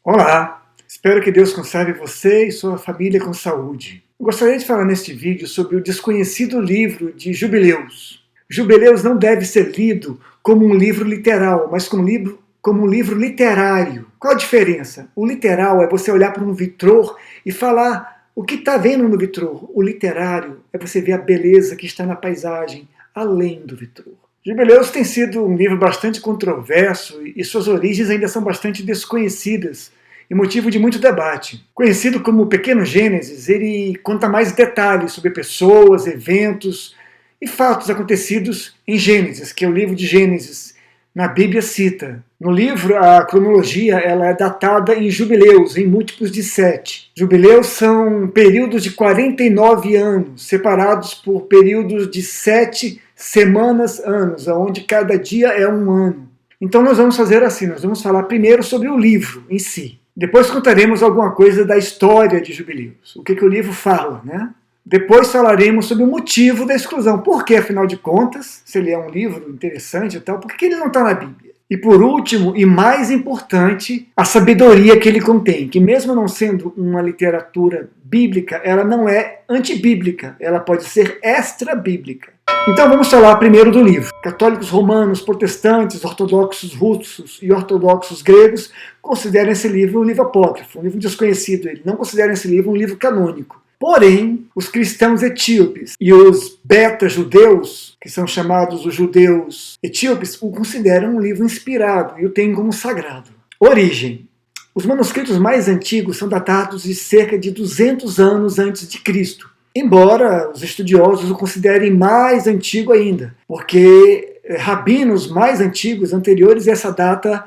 Olá, espero que Deus conserve você e sua família com saúde. Eu gostaria de falar neste vídeo sobre o desconhecido livro de Jubileus. Jubileus não deve ser lido como um livro literal, mas como um livro literário. Qual a diferença? O literal é você olhar para um vitrô e falar o que está vendo no vitrô. O literário é você ver a beleza que está na paisagem, além do vitrô. Jubileus tem sido um livro bastante controverso e suas origens ainda são bastante desconhecidas e motivo de muito debate. Conhecido como Pequeno Gênesis, ele conta mais detalhes sobre pessoas, eventos e fatos acontecidos em Gênesis, que é o livro de Gênesis, na Bíblia cita. No livro, a cronologia ela é datada em jubileus, em múltiplos de 7. Jubileus são períodos de 49 anos, separados por períodos de 7 semanas, anos, onde cada dia é um ano. Então nós vamos fazer assim, nós vamos falar primeiro sobre o livro em si. Depois contaremos alguma coisa da história de Jubileus, o que o livro fala, né? Depois falaremos sobre o motivo da exclusão. Por que, afinal de contas, se ele é um livro interessante e tal, por que ele não está na Bíblia? E por último, e mais importante, a sabedoria que ele contém, que mesmo não sendo uma literatura bíblica, ela não é antibíblica, ela pode ser extra-bíblica. Então vamos falar primeiro do livro. Católicos romanos, protestantes, ortodoxos russos e ortodoxos gregos consideram esse livro um livro apócrifo, um livro desconhecido. Eles não consideram esse livro um livro canônico. Porém, os cristãos etíopes e os beta-judeus, que são chamados os judeus etíopes, o consideram um livro inspirado e o têm como sagrado. Origem. Os manuscritos mais antigos são datados de cerca de 200 anos antes de Cristo, embora os estudiosos o considerem mais antigo ainda, porque rabinos mais antigos, anteriores a essa data,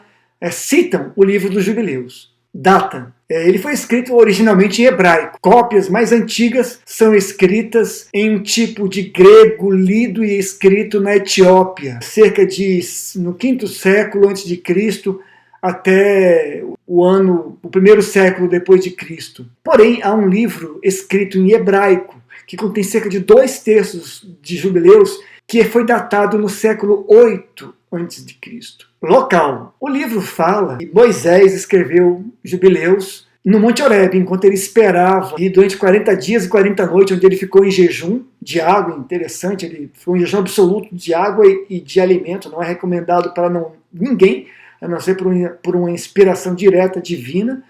citam o livro dos Jubileus. Data. Ele foi escrito originalmente em hebraico. Cópias mais antigas são escritas em um tipo de grego lido e escrito na Etiópia, cerca de no 5º século antes de Cristo até o primeiro século depois de Cristo. Porém, há um livro escrito em hebraico que contém cerca de 2/3 de Jubileus que foi datado no século 8 antes de Cristo. Local. O livro fala que Moisés escreveu Jubileus no Monte Horebe, enquanto ele esperava, e durante 40 dias e 40 noites, onde ele ficou em jejum de água. Interessante, ele foi um jejum absoluto de água e de alimento, não é recomendado para ninguém, a não ser por uma inspiração direta divina.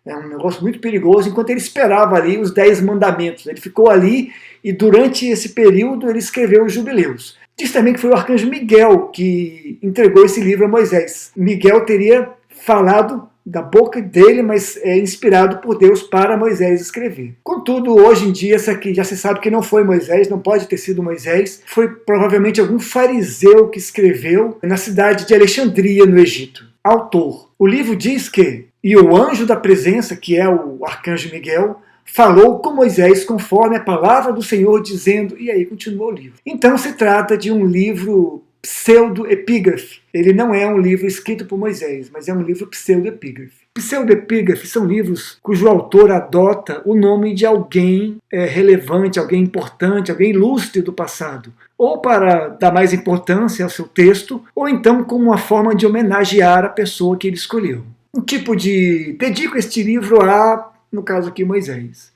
É um negócio muito perigoso, enquanto ele esperava ali os 10 mandamentos. Ele ficou ali e durante esse período ele escreveu os Jubileus. Diz também que foi o arcanjo Miguel que entregou esse livro a Moisés. Miguel teria falado da boca dele, mas é inspirado por Deus para Moisés escrever. Contudo, hoje em dia, isso aqui já se sabe que não foi Moisés, não pode ter sido Moisés, foi provavelmente algum fariseu que escreveu na cidade de Alexandria, no Egito. Autor. O livro diz que, e o anjo da presença, que é o arcanjo Miguel, falou com Moisés conforme a palavra do Senhor, dizendo, e aí continuou o livro. Então se trata de um livro pseudo-epígrafe. Ele não é um livro escrito por Moisés, mas é um livro pseudo-epígrafe. Pseudo-epígrafe são livros cujo autor adota o nome de alguém relevante, alguém importante, alguém ilustre do passado, ou para dar mais importância ao seu texto, ou então como uma forma de homenagear a pessoa que ele escolheu. Um tipo de dedico este livro a, no caso aqui, Moisés.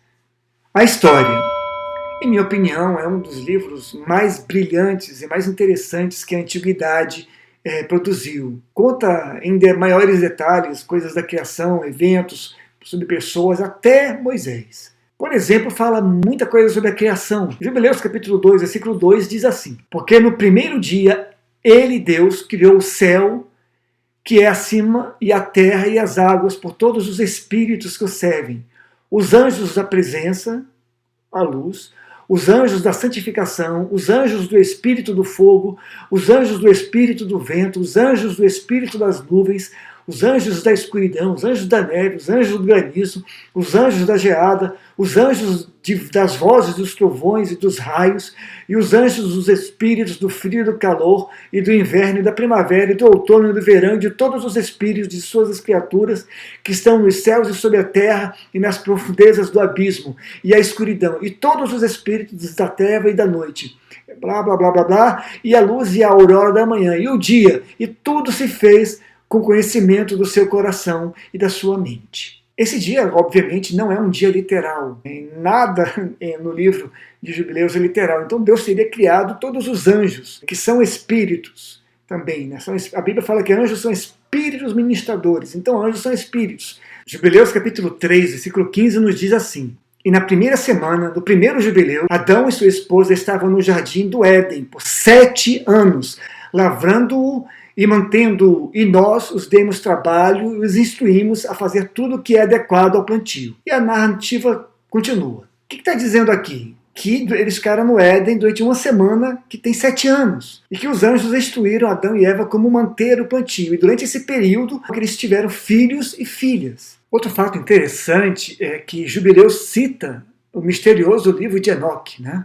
A história. Em minha opinião, é um dos livros mais brilhantes e mais interessantes que a antiguidade produziu. Conta em maiores detalhes coisas da criação, eventos, sobre pessoas, até Moisés. Por exemplo, fala muita coisa sobre a criação. Jubileus capítulo 2, versículo 2 diz assim: porque no primeiro dia, ele, Deus, criou o céu, que é acima, e a terra e as águas, por todos os espíritos que o servem, os anjos da presença, a luz, os anjos da santificação, os anjos do espírito do fogo, os anjos do espírito do vento, os anjos do espírito das nuvens, os anjos da escuridão, os anjos da neve, os anjos do granizo, os anjos da geada, os anjos das vozes dos trovões e dos raios, e os anjos dos espíritos do frio e do calor, e do inverno e da primavera, e do outono e do verão, e de todos os espíritos de suas criaturas que estão nos céus e sobre a terra e nas profundezas do abismo, e a escuridão, e todos os espíritos da terra e da noite, blá, blá, blá, blá, blá, e a luz e a aurora da manhã, e o dia, e tudo se fez com conhecimento do seu coração e da sua mente. Esse dia, obviamente, não é um dia literal. Nada no livro de Jubileus é literal. Então Deus teria criado todos os anjos, que são espíritos também, né? A Bíblia fala que anjos são espíritos ministradores. Então anjos são espíritos. Jubileus capítulo 3, versículo 15 nos diz assim: e na primeira semana do primeiro jubileu, Adão e sua esposa estavam no jardim do Éden por 7 anos, lavrando-o e mantendo-o, e nós os demos trabalho e os instruímos a fazer tudo o que é adequado ao plantio. E a narrativa continua. O que está dizendo aqui? Que eles ficaram no Éden durante uma semana que tem 7 anos. E que os anjos instruíram Adão e Eva como manter o plantio. E durante esse período, eles tiveram filhos e filhas. Outro fato interessante é que Jubileus cita o misterioso livro de Enoque, né?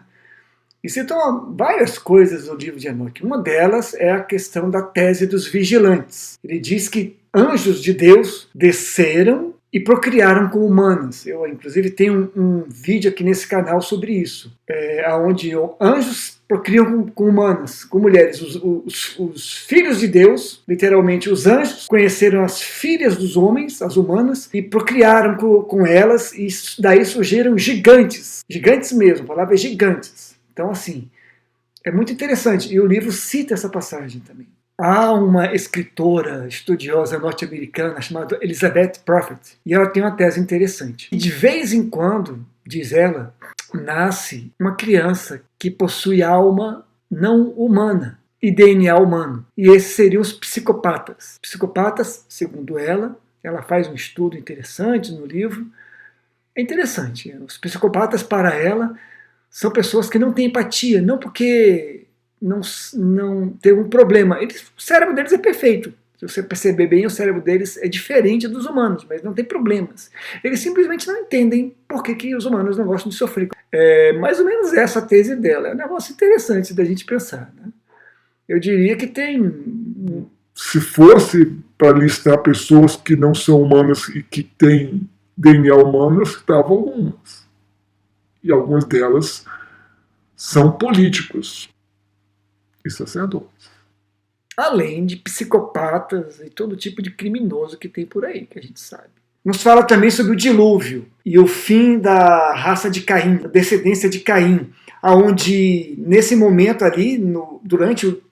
E citam várias coisas no livro de Enoque. Uma delas é a questão da tese dos vigilantes. Ele diz que anjos de Deus desceram e procriaram com humanos. Eu, inclusive, tenho um vídeo aqui nesse canal sobre isso, onde anjos procriam com humanas, com mulheres. Os filhos de Deus, literalmente os anjos, conheceram as filhas dos homens, as humanas, e procriaram com elas, e daí surgiram gigantes. Gigantes mesmo, a palavra é gigantes. Então, assim, é muito interessante. E o livro cita essa passagem também. Há uma escritora estudiosa norte-americana chamada Elizabeth Prophet, e ela tem uma tese interessante. E de vez em quando, diz ela, nasce uma criança que possui alma não humana e DNA humano. E esses seriam os psicopatas. Psicopatas, segundo ela faz um estudo interessante no livro. É interessante. Os psicopatas, para ela, são pessoas que não têm empatia, não porque não tem um problema. O cérebro deles é perfeito. Se você perceber bem, o cérebro deles é diferente dos humanos, mas não tem problemas. Eles simplesmente não entendem por que os humanos não gostam de sofrer. É mais ou menos essa a tese dela. É um negócio interessante da gente pensar, né? Eu diria que tem... Se fosse para listar pessoas que não são humanas e que têm DNA humano, eu citava algumas. E algumas delas são políticos e sacerdotes. Além de psicopatas e todo tipo de criminoso que tem por aí, que a gente sabe. Nos fala também sobre o dilúvio e o fim da raça de Caim, a descendência de Caim, onde nesse momento ali,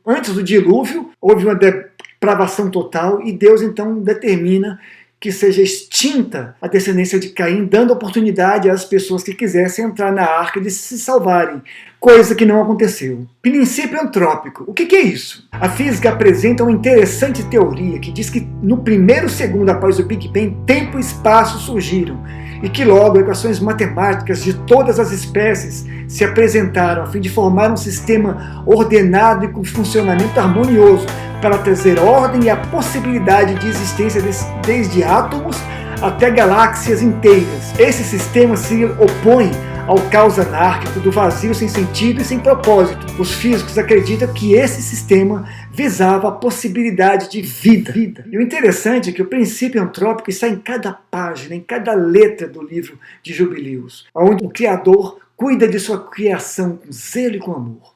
antes do dilúvio, houve uma depravação total e Deus então determina que seja extinta a descendência de Caim, dando oportunidade às pessoas que quisessem entrar na arca de se salvarem, coisa que não aconteceu. Princípio antrópico. O que é isso? A física apresenta uma interessante teoria que diz que no primeiro segundo após o Big Bang, tempo e espaço surgiram, e que logo equações matemáticas de todas as espécies se apresentaram a fim de formar um sistema ordenado e com funcionamento harmonioso para trazer ordem e a possibilidade de existência desde átomos até galáxias inteiras. Esse sistema se opõe ao caos anárquico do vazio sem sentido e sem propósito. Os físicos acreditam que esse sistema visava a possibilidade de vida. E o interessante é que o princípio antrópico está em cada página, em cada letra do livro de Jubileus, onde o Criador cuida de sua criação com zelo e com amor.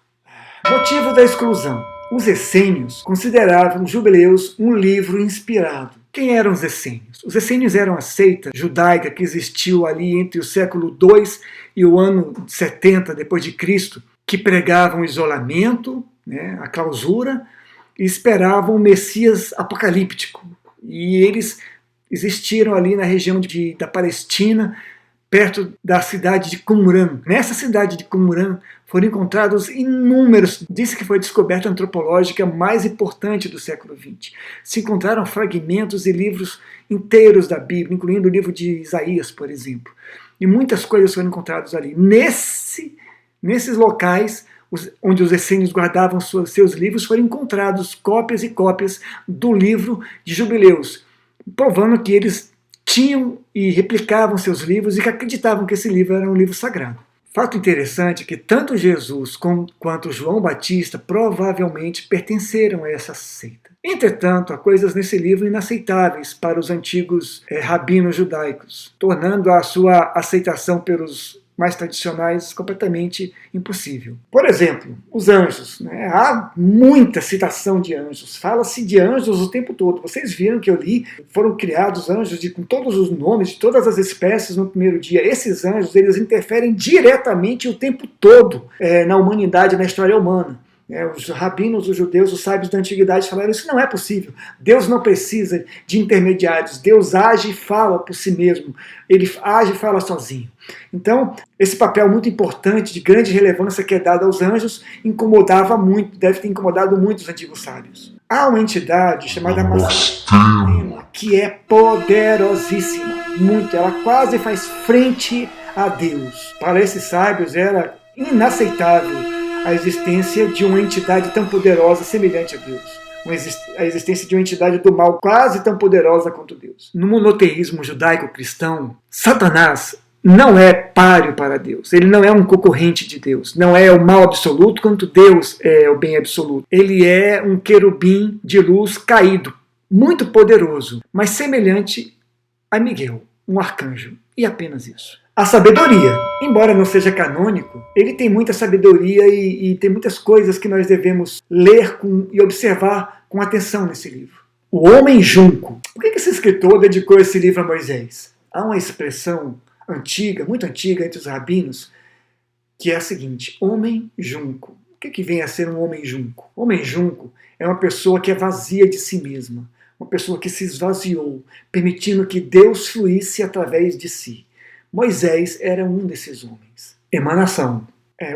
Motivo da exclusão. Os essênios consideravam Jubileus um livro inspirado. Quem eram os essênios? Os essênios eram a seita judaica que existiu ali entre o século II e o ano 70 depois de Cristo, que pregavam o isolamento, né, a clausura, e esperavam o Messias apocalíptico. E eles existiram ali na região da Palestina, perto da cidade de Qumran. Nessa cidade de Qumran foram encontrados inúmeros, disse que foi a descoberta antropológica mais importante do século XX. Se encontraram fragmentos e livros inteiros da Bíblia, incluindo o livro de Isaías, por exemplo. E muitas coisas foram encontradas ali. Nesses locais, onde os essênios guardavam seus livros, foram encontrados cópias e cópias do livro de Jubileus, provando que eles tinham e replicavam seus livros e que acreditavam que esse livro era um livro sagrado. Fato interessante é que tanto Jesus quanto João Batista provavelmente pertenceram a essa seita. Entretanto, há coisas nesse livro inaceitáveis para os antigos rabinos judaicos, tornando a sua aceitação pelos mais tradicionais, completamente impossível. Por exemplo, os anjos. Né? Há muita citação de anjos. Fala-se de anjos o tempo todo. Vocês viram que eu li, foram criados anjos com todos os nomes, de todas as espécies no primeiro dia. Esses anjos, eles interferem diretamente o tempo todo na humanidade, na história humana. Os rabinos, os judeus, os sábios da antiguidade falaram: isso não é possível. Deus não precisa de intermediários. Deus age e fala por si mesmo. Ele age e fala sozinho. Então, esse papel muito importante, de grande relevância que é dado aos anjos, incomodava muito, deve ter incomodado muito os antigos sábios. Há uma entidade chamada Mastema, que é poderosíssima. Muito. Ela quase faz frente a Deus. Para esses sábios era inaceitável a existência de uma entidade tão poderosa semelhante a Deus. A existência de uma entidade do mal quase tão poderosa quanto Deus. No monoteísmo judaico-cristão, Satanás não é páreo para Deus. Ele não é um concorrente de Deus. Não é o mal absoluto quanto Deus é o bem absoluto. Ele é um querubim de luz caído, muito poderoso, mas semelhante a Miguel, um arcanjo. E apenas isso. A sabedoria, embora não seja canônico, ele tem muita sabedoria e tem muitas coisas que nós devemos ler e observar com atenção nesse livro. O homem junco. Por que esse escritor dedicou esse livro a Moisés? Há uma expressão antiga, muito antiga entre os rabinos, que é a seguinte: homem junco. O que vem a ser um homem junco? Homem junco é uma pessoa que é vazia de si mesma, uma pessoa que se esvaziou, permitindo que Deus fluísse através de si. Moisés era um desses homens. Emanação.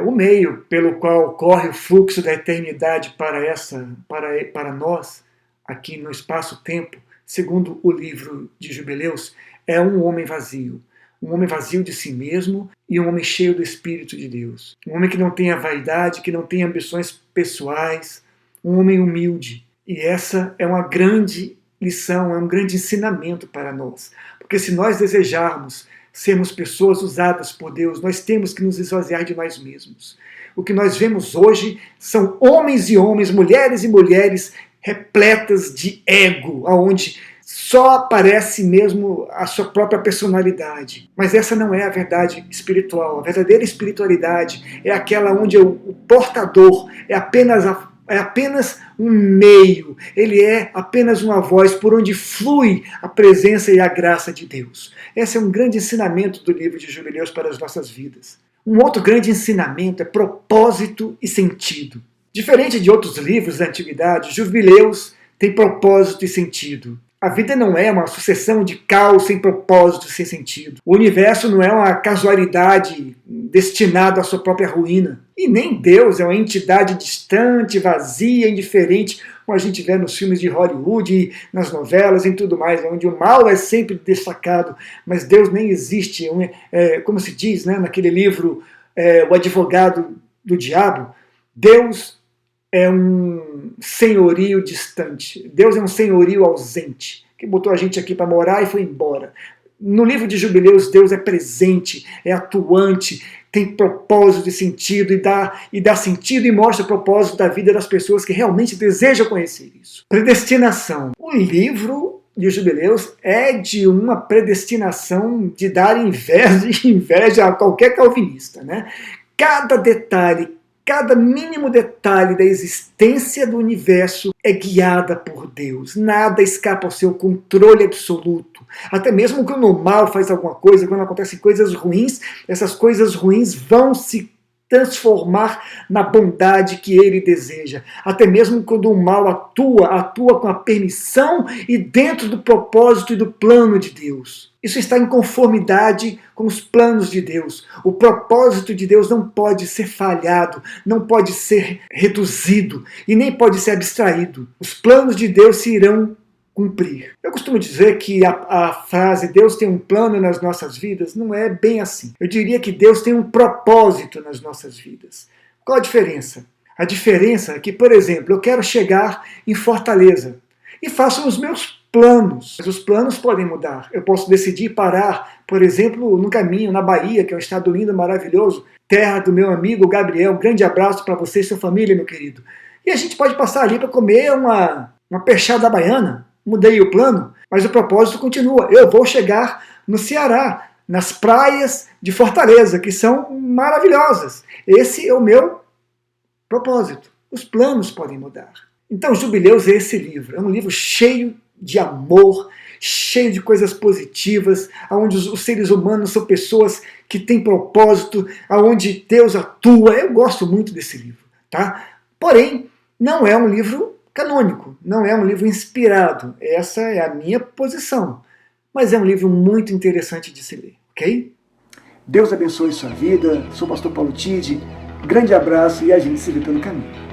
O meio pelo qual corre o fluxo da eternidade para nós, aqui no espaço-tempo, segundo o livro de Jubileus, é um homem vazio. Um homem vazio de si mesmo e um homem cheio do Espírito de Deus. Um homem que não tenha vaidade, que não tenha ambições pessoais. Um homem humilde. E essa é uma grande lição, é um grande ensinamento para nós. Porque se nós desejarmos sermos pessoas usadas por Deus, nós temos que nos esvaziar de nós mesmos. O que nós vemos hoje são homens e homens, mulheres e mulheres repletas de ego, onde só aparece mesmo a sua própria personalidade. Mas essa não é a verdade espiritual. A verdadeira espiritualidade é aquela onde o portador é apenas um meio, ele é apenas uma voz por onde flui a presença e a graça de Deus. Esse é um grande ensinamento do livro de Jubileus para as nossas vidas. Um outro grande ensinamento é propósito e sentido. Diferente de outros livros da antiguidade, Jubileus tem propósito e sentido. A vida não é uma sucessão de caos sem propósito, sem sentido. O universo não é uma casualidade destinada à sua própria ruína. E nem Deus é uma entidade distante, vazia, indiferente, como a gente vê nos filmes de Hollywood, nas novelas e tudo mais, onde o mal é sempre destacado, mas Deus nem existe. Como se diz, né, naquele livro, O Advogado do Diabo, Deus é um senhorio distante. Deus é um senhorio ausente, que botou a gente aqui para morar e foi embora. No livro de Jubileus, Deus é presente, é atuante, tem propósito e sentido, e dá sentido e mostra o propósito da vida das pessoas que realmente desejam conhecer isso. Predestinação. O livro de Jubileus é de uma predestinação de dar inveja a qualquer calvinista, né? Cada detalhe, cada mínimo detalhe da existência do universo é guiada por Deus. Nada escapa ao seu controle absoluto. Até mesmo quando o mal faz alguma coisa, quando acontecem coisas ruins, essas coisas ruins vão se transformar na bondade que ele deseja. Até mesmo quando o mal atua com a permissão e dentro do propósito e do plano de Deus. Isso está em conformidade com os planos de Deus. O propósito de Deus não pode ser falhado, não pode ser reduzido e nem pode ser abstraído. Os planos de Deus se irão cumprir. Eu costumo dizer que a frase Deus tem um plano nas nossas vidas não é bem assim. Eu diria que Deus tem um propósito nas nossas vidas. Qual a diferença? A diferença é que, por exemplo, eu quero chegar em Fortaleza e faço os meus planos. Mas os planos podem mudar. Eu posso decidir parar, por exemplo, no caminho, na Bahia, que é um estado lindo, maravilhoso, terra do meu amigo Gabriel. Um grande abraço para você e sua família, meu querido. E a gente pode passar ali para comer uma peixada baiana. Mudei o plano, mas o propósito continua. Eu vou chegar no Ceará, nas praias de Fortaleza, que são maravilhosas. Esse é o meu propósito. Os planos podem mudar. Então, Jubileus é esse livro. É um livro cheio de amor, cheio de coisas positivas, onde os seres humanos são pessoas que têm propósito, onde Deus atua. Eu gosto muito desse livro, tá? Porém, não é um livro canônico, não é um livro inspirado. Essa é a minha posição. Mas é um livro muito interessante de se ler, ok? Deus abençoe sua vida. Sou o pastor Paulo Tide. Grande abraço e a gente se vê pelo caminho.